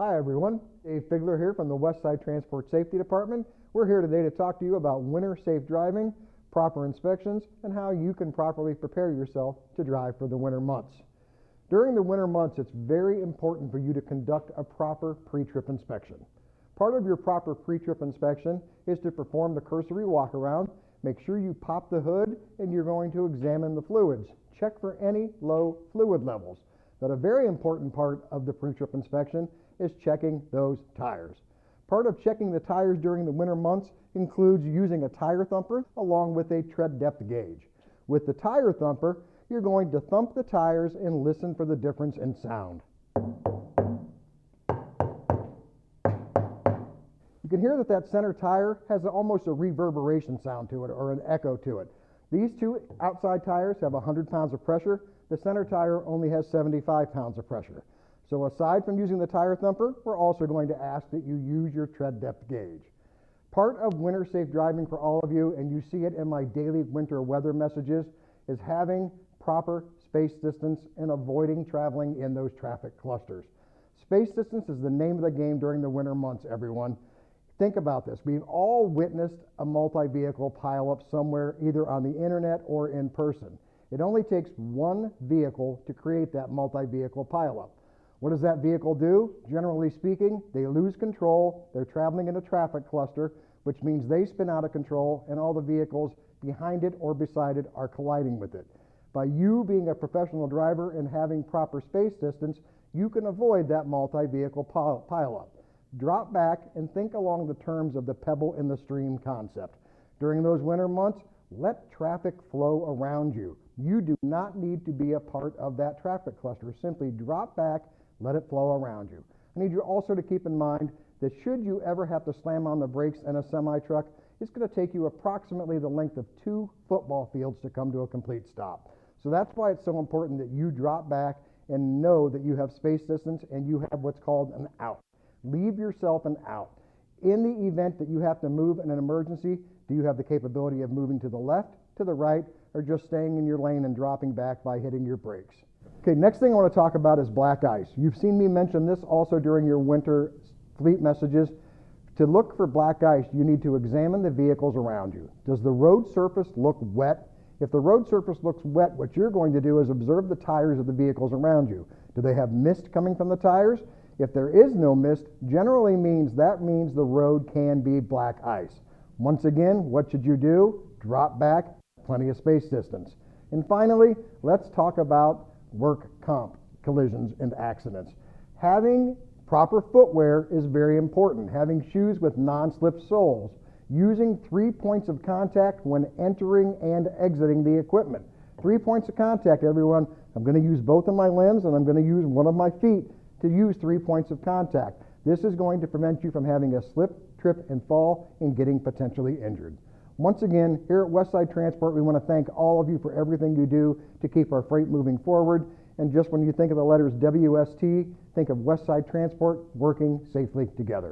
Hi everyone, Dave Figler here from the Westside Transport Safety Department. We're here today to talk to you about winter safe driving, proper inspections, and how you can properly prepare yourself to drive for the winter months. During the winter months, it's very important for you to conduct a proper pre-trip inspection. Part of your proper pre-trip inspection is to perform the cursory walk around. Make sure you pop the hood and you're going to examine the fluids. Check for any low fluid levels. But a very important part of the pre-trip inspection is checking those tires. Part of checking the tires during the winter months includes using a tire thumper along with a tread depth gauge. With the tire thumper, you're going to thump the tires and listen for the difference in sound. You can hear that center tire has almost a reverberation sound to it, or an echo to it. These two outside tires have 100 pounds of pressure. The center tire only has 75 pounds of pressure. So aside from using the tire thumper, we're also going to ask that you use your tread depth gauge. Part of winter safe driving for all of you, and you see it in my daily winter weather messages, is having proper space distance and avoiding traveling in those traffic clusters. Space distance is the name of the game during the winter months, everyone. Think about this. We've all witnessed a multi-vehicle pileup somewhere, either on the internet or in person. It only takes one vehicle to create that multi-vehicle pileup. What does that vehicle do? Generally speaking, they lose control, they're traveling in a traffic cluster, which means they spin out of control and all the vehicles behind it or beside it are colliding with it. By you being a professional driver and having proper space distance, you can avoid that multi-vehicle pileup. Drop back and think along the terms of the pebble in the stream concept. During those winter months, let traffic flow around you. You do not need to be a part of that traffic cluster. Simply drop back, let it flow around you. I need you also to keep in mind that should you ever have to slam on the brakes in a semi-truck, it's going to take you approximately the length of 2 football fields to come to a complete stop. So that's why it's so important that you drop back and know that you have space distance and you have what's called an out. Leave yourself an out. In the event that you have to move in an emergency, do you have the capability of moving to the left, to the right, or just staying in your lane and dropping back by hitting your brakes? Okay, next thing I want to talk about is black ice. You've seen me mention this also during your winter fleet messages. To look for black ice, you need to examine the vehicles around you. Does the road surface look wet? If the road surface looks wet, what you're going to do is observe the tires of the vehicles around you. Do they have mist coming from the tires? If there is no mist, generally means the road can be black ice. Once again, what should you do? Drop back, plenty of space distance. And finally, let's talk about work comp collisions and accidents. Having proper footwear is very important. Having shoes with non-slip soles. Using 3 points of contact when entering and exiting the equipment. 3 points of contact, everyone. I'm going to use both of my limbs and I'm going to use one of my feet to use 3 points of contact. This is going to prevent you from having a slip, trip, and fall and getting potentially injured. Once again, here at Westside Transport, we want to thank all of you for everything you do to keep our freight moving forward. And just when you think of the letters WST, think of Westside Transport working safely together.